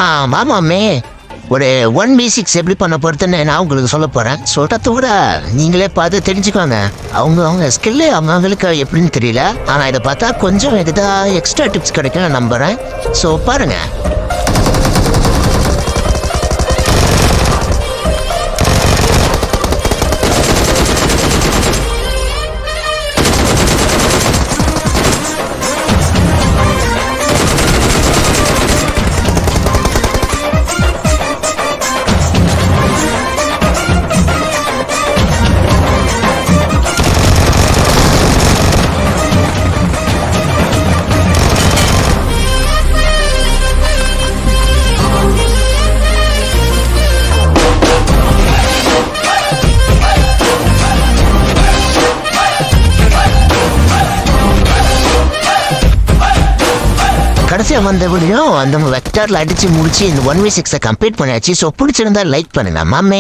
ஆமாமே. ஒரு 1v6 எப்படி பண்ண போறதுன்னு நான் உங்களுக்கு சொல்ல போறேன். சொல்றத விட நீங்களே பார்த்து தெரிஞ்சுக்கோங்க. அவங்க ஸ்கில்லு அவங்களுக்கு எப்படின்னு தெரியல. ஆனா இதை பார்த்தா கொஞ்சம் எதா எக்ஸ்ட்ரா டிப்ஸ் கிடைக்கும் நம்புறேன். ஸோ பாருங்க. கடைசியாக வந்த வீடியோ அந்த வெக்டாரில் அடித்து முடிச்சு இந்த 1v6 கம்ப்ளீட் பண்ணியாச்சு. ஸோ பிடிச்சிருந்தா லைக் பண்ணுங்க மாமே.